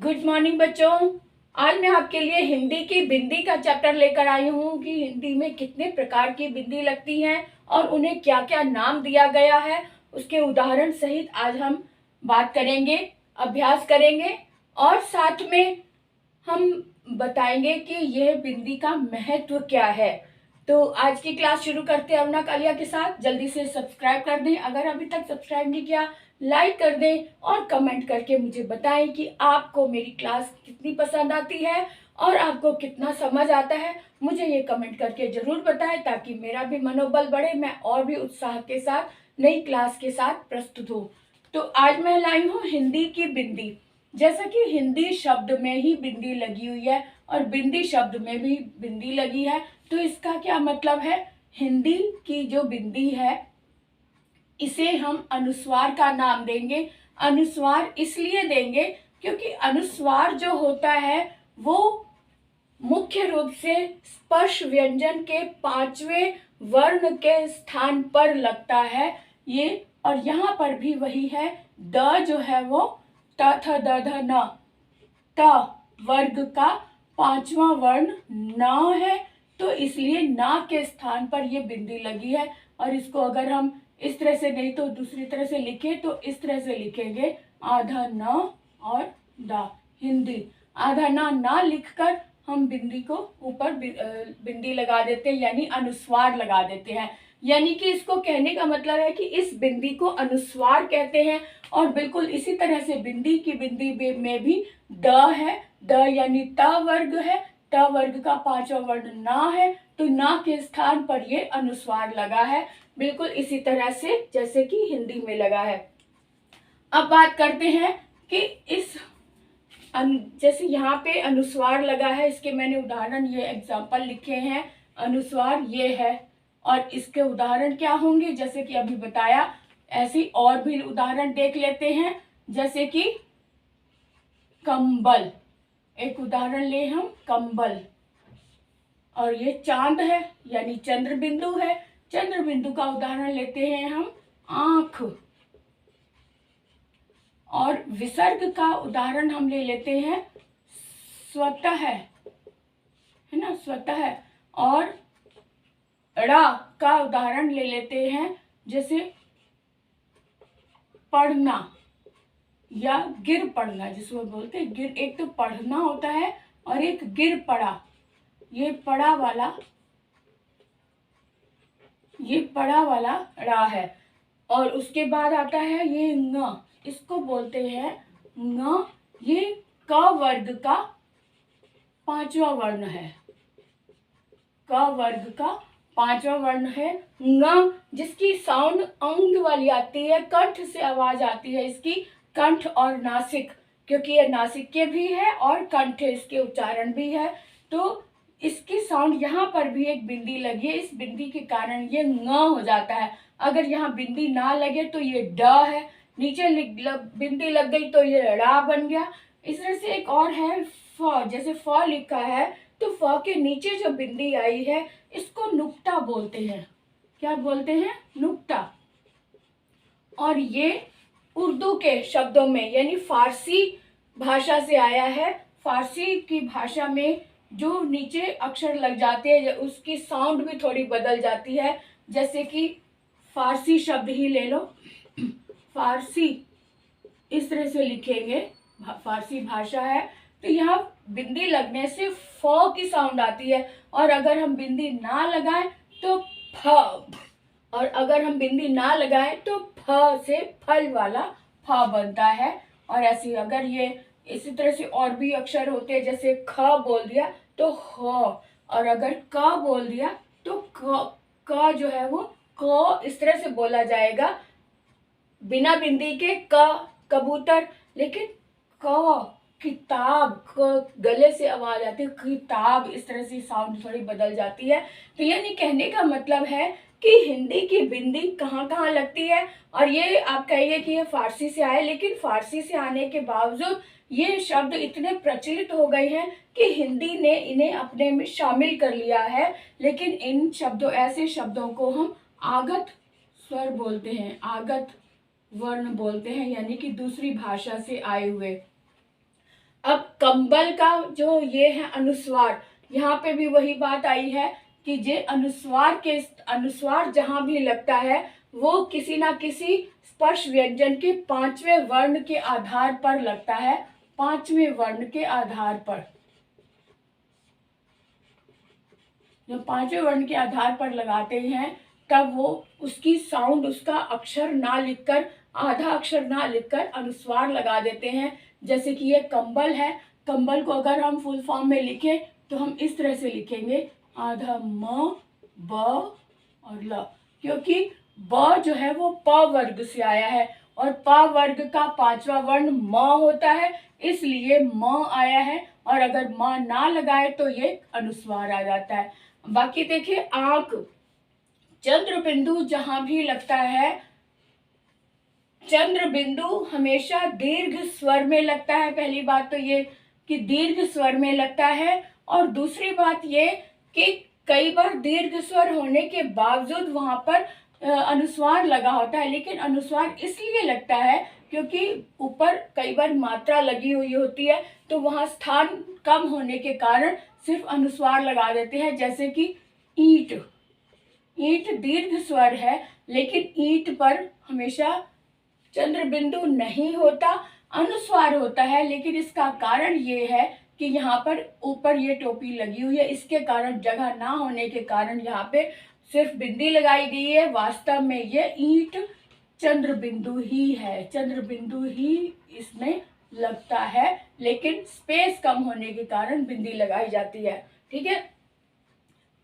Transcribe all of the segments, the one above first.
Good morning बच्चों। आज मैं आपके लिए हिंदी की बिंदी का चैप्टर लेकर आई हूँ कि हिंदी में कितने प्रकार की बिंदी लगती हैं और उन्हें क्या क्या नाम दिया गया है, उसके उदाहरण सहित आज हम बात करेंगे, अभ्यास करेंगे और साथ में हम बताएंगे कि यह बिंदी का महत्व क्या है। तो आज की क्लास शुरू करते हैं अवना कालिया के साथ। जल्दी से सब्सक्राइब कर दें, अगर अभी तक सब्सक्राइब नहीं किया लाइक कर दें और कमेंट करके मुझे बताएं कि आपको मेरी क्लास कितनी पसंद आती है और आपको कितना समझ आता है। मुझे ये कमेंट करके जरूर बताएं ताकि मेरा भी मनोबल बढ़े, मैं और भी उत्साह के साथ नई क्लास के साथ प्रस्तुत हूँ। तो आज मैं लाई हूँ हिंदी की बिंदी। जैसा कि हिंदी शब्द में ही बिंदी लगी हुई है और बिंदी शब्द में भी बिंदी लगी है, तो इसका क्या मतलब है। हिंदी की जो बिंदी है इसे हम अनुस्वार का नाम देंगे। अनुस्वार इसलिए देंगे क्योंकि अनुस्वार जो होता है वो मुख्य रूप से स्पर्श व्यंजन के पांचवें वर्ण के स्थान पर लगता है ये, और यहाँ पर भी वही है। द जो है वो त थ द ध न, त वर्ग का पांचवा वर्ण न है, तो इसलिए न के स्थान पर ये बिंदी लगी है। और इसको अगर हम इस तरह से नहीं तो दूसरी तरह से लिखे तो इस तरह से लिखेंगे आधा न और दा। हिंदी आधा न लिखकर हम बिंदी को ऊपर बिंदी लगा देते हैं, यानी अनुस्वार लगा देते हैं। यानी कि इसको कहने का मतलब है कि इस बिंदी को अनुस्वार कहते हैं। और बिल्कुल इसी तरह से बिंदी की बिंदी में भी द है, द यानी त वर्ग है, त वर्ग का पांचवा वर्ण न है, तो न के स्थान पर ये अनुस्वार लगा है, बिल्कुल इसी तरह से जैसे कि हिंदी में लगा है। अब बात करते हैं कि इस जैसे यहाँ पे अनुस्वार लगा है, इसके मैंने उदाहरण ये एग्जाम्पल लिखे हैं। अनुस्वार ये है और इसके उदाहरण क्या होंगे, जैसे कि अभी बताया, ऐसी और भी उदाहरण देख लेते हैं। जैसे कि कंबल, एक उदाहरण ले हम कंबल, और ये चांद है यानी चंद्र बिंदु है। चंद्र बिंदु का उदाहरण लेते हैं हम आंख, और विसर्ग का उदाहरण हम ले लेते हैं स्वतः, है ना, स्वतः। और ड़ा का उदाहरण ले लेते हैं जैसे पढ़ना या गिर पड़ना, जिसको बोलते हैं गिर। एक तो पढ़ना होता है और एक गिर पड़ा, ये पड़ा वाला ड़ा है। और उसके बाद आता है ये ङ, इसको बोलते हैं ङ। ये क वर्ग का पांचवा वर्ण है, क वर्ग का पांचवा वर्ण है। ङ जिसकी साउंड अंग वाली आती है, कंठ से आवाज आती है इसकी, कंठ और नासिक, क्योंकि ये नासिक भी है और कंठ इसके उच्चारण भी है, तो इसकी साउंड यहाँ पर भी एक बिंदी लगी है। इस बिंदी के कारण ये ङ हो जाता है। अगर यहाँ बिंदी ना लगे तो ये ड है, नीचे बिंदी लग गई तो ये ड़ा बन गया। इस तरह से एक और है फ, जैसे फ लिखा है तो फ के नीचे जो बिंदी आई है इसको नुक्ता बोलते हैं। क्या बोलते हैं? नुक्ता। और ये उर्दू के शब्दों में यानी फारसी भाषा से आया है। फारसी की भाषा में जो नीचे अक्षर लग जाते हैं उसकी साउंड भी थोड़ी बदल जाती है। जैसे कि फारसी शब्द ही ले लो, फारसी इस तरह से लिखेंगे, फारसी भाषा है, तो यहाँ बिंदी लगने से फ की साउंड आती है, और अगर हम बिंदी ना लगाएं तो फ, और अगर हम बिंदी ना लगाएं तो फ से फल वाला फ बनता है। और ऐसे अगर ये इसी तरह से और भी अक्षर होते हैं, जैसे ख बोल दिया तो ह, और अगर क बोल दिया तो क जो है वो क इस तरह से बोला जाएगा बिना बिंदी के, क कबूतर। लेकिन क किताब, गले से आवाज आती है किताब, इस तरह से साउंड थोड़ी बदल जाती है। तो यानी कहने का मतलब है कि हिंदी की बिंदी कहाँ कहाँ लगती है। और ये आप कहिए कि ये फारसी से आए, लेकिन फारसी से आने के बावजूद ये शब्द इतने प्रचलित हो गए हैं कि हिंदी ने इन्हें अपने में शामिल कर लिया है। लेकिन इन शब्दों, ऐसे शब्दों को हम आगत स्वर बोलते हैं, आगत वर्ण बोलते हैं, यानी कि दूसरी भाषा से आए हुए। अब कंबल का जो ये है अनुस्वार, यहाँ पे भी वही बात आई है कि जे अनुस्वार जहाँ भी लगता है वो किसी ना किसी स्पर्श व्यंजन के 5वें वर्ण के आधार पर लगता है, 5वें वर्ण के आधार पर। जब 5वें वर्ण के आधार पर लगाते हैं तब वो उसकी साउंड, उसका अक्षर ना लिखकर, आधा अक्षर ना लिखकर अनुस्वार लगा देते हैं। जैसे कि ये कंबल है, कंबल को अगर हम फुल फॉर्म में लिखें तो हम इस तरह से लिखेंगे, आधा म ब और ल, क्योंकि ब जो है वो प वर्ग से आया है और प वर्ग का 5वां वर्ण म होता है, इसलिए म आया है। और अगर म ना लगाए तो ये अनुस्वार आ जाता है। बाकी देखिए, आंख, चंद्र बिंदु जहां भी लगता है, चंद्र बिंदु हमेशा दीर्घ स्वर में लगता है। पहली बात तो ये कि दीर्घ स्वर में लगता है, और दूसरी बात ये कि कई बार दीर्घ स्वर होने के बावजूद वहां पर अनुस्वार लगा होता है, लेकिन अनुस्वार इसलिए लगता है क्योंकि ऊपर कई बार मात्रा लगी हुई होती है, तो वहां स्थान कम होने के कारण सिर्फ अनुस्वार लगा देते हैं। जैसे कि ईंट, ईंट दीर्घ स्वर है, लेकिन ईंट पर हमेशा चंद्र बिंदु नहीं होता, अनुस्वार होता है। लेकिन इसका कारण ये है कि यहाँ पर ऊपर ये टोपी लगी हुई है, इसके कारण, जगह ना होने के कारण यहाँ पे सिर्फ बिंदी लगाई गई है। वास्तव में ये ईंट चंद्र बिंदु ही है, चंद्र बिंदु ही इसमें लगता है, लेकिन स्पेस कम होने के कारण बिंदी लगाई जाती है। ठीक है,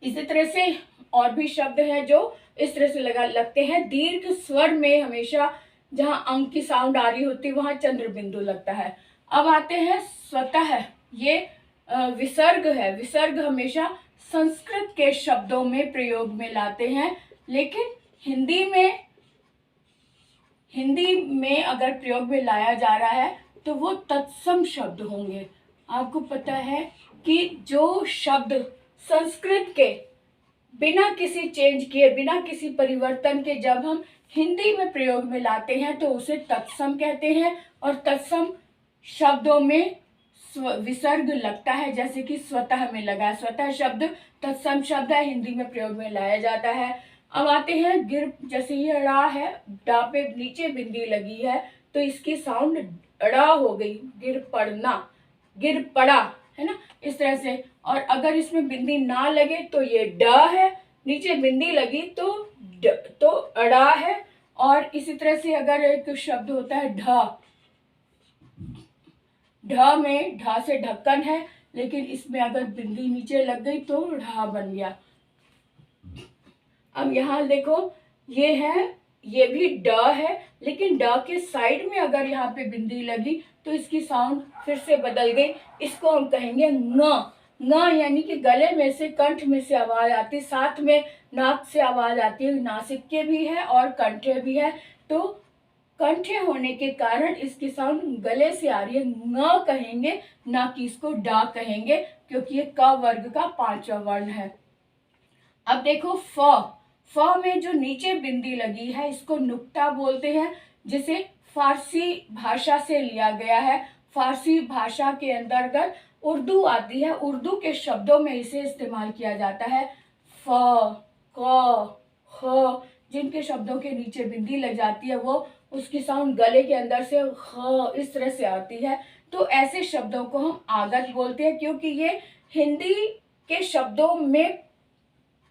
इसी तरह से और भी शब्द हैं जो इस तरह से लगते हैं। दीर्घ स्वर में हमेशा जहां अंक की साउंड आ रही होती है वहां चंद्र बिंदु लगता है। अब आते हैं स्वतः, ये विसर्ग है। विसर्ग हमेशा संस्कृत के शब्दों में प्रयोग में लाते हैं, लेकिन हिंदी में अगर प्रयोग में लाया जा रहा है तो वो तत्सम शब्द होंगे। आपको पता है कि जो शब्द संस्कृत के बिना किसी चेंज किए, बिना किसी परिवर्तन के जब हम हिंदी में प्रयोग में लाते हैं तो उसे तत्सम कहते हैं, और तत्सम शब्दों में विसर्ग लगता है। जैसे कि स्वतः में लगा, स्वतः शब्द तत्सम शब्द है, हिंदी में प्रयोग में लाया जाता है। अब आते हैं गिर, जैसे ये ड़ा है, डा पे नीचे बिंदी लगी है तो इसकी साउंड ड़ा हो गई, गिर पड़ना, गिर पड़ा, है ना, इस तरह से। और अगर इसमें बिंदी ना लगे तो ये ड है, नीचे बिंदी लगी तो अड़ा है। और इसी तरह से अगर एक शब्द होता है ढ, ढ में ढ से ढक्कन है, लेकिन इसमें अगर बिंदी नीचे लग गई तो ढा बन गया। अब यहाँ देखो, ये है, ये भी ड है, लेकिन ड के साइड में अगर यहाँ पे बिंदी लगी तो इसकी साउंड फिर से बदल गई। इसको हम कहेंगे ङ। ङ यानी कि गले में से, कंठ में से आवाज आती, साथ में नाक से आवाज आती है, नासिक के भी है और कंठे भी है। तो कंठे होने के कारण इसकी साउंड गले से आ रही है, ङ कहेंगे, ना कि इसको डा कहेंगे, क्योंकि ये क वर्ग का 5वां वर्ण है। अब देखो फ में जो नीचे बिंदी लगी है इसको नुक्ता बोलते हैं, जिसे फारसी भाषा से लिया गया है। फारसी भाषा के अंतर्गत उर्दू आती है, उर्दू के शब्दों में इसे इस्तेमाल किया जाता है। फ, क, ख, जिनके शब्दों के नीचे बिंदी लग जाती है वो उसकी साउंड गले के अंदर से ख इस तरह से आती है। तो ऐसे शब्दों को हम आगत बोलते हैं, क्योंकि ये हिंदी के शब्दों में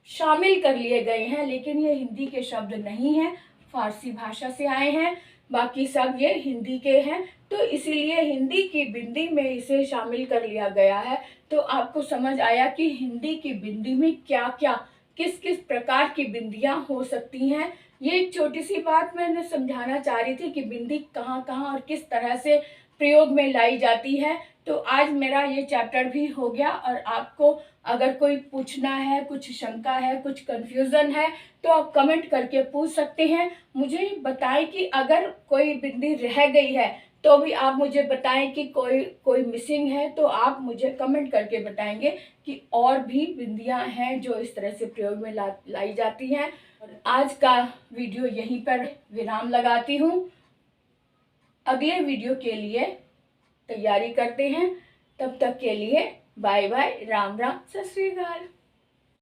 शामिल कर लिए गए हैं, लेकिन ये हिंदी के शब्द नहीं है, फारसी भाषा से आए हैं। बाकी सब ये हिंदी के हैं, तो इसीलिए हिंदी की बिंदी में इसे शामिल कर लिया गया है। तो आपको समझ आया कि हिंदी की बिंदी में क्या क्या, किस किस प्रकार की बिंदियां हो सकती हैं। ये एक छोटी सी बात मैंने समझाना चाह रही थी कि बिंदी कहाँ कहाँ और किस तरह से प्रयोग में लाई जाती है। तो आज मेरा ये चैप्टर भी हो गया, और आपको अगर कोई पूछना है, कुछ शंका है, कुछ कंफ्यूजन है, तो आप कमेंट करके पूछ सकते हैं। मुझे बताएं कि अगर कोई बिंदी रह गई है तो भी आप मुझे बताएं कि कोई मिसिंग है, तो आप मुझे कमेंट करके बताएंगे कि और भी बिंदियां हैं जो इस तरह से प्रयोग में लाई जाती हैं। आज का वीडियो यहीं पर विराम लगाती हूँ। अगले वीडियो के लिए तैयारी करते हैं। तब तक के लिए बाय बाय, राम राम, सत श्री अकाल।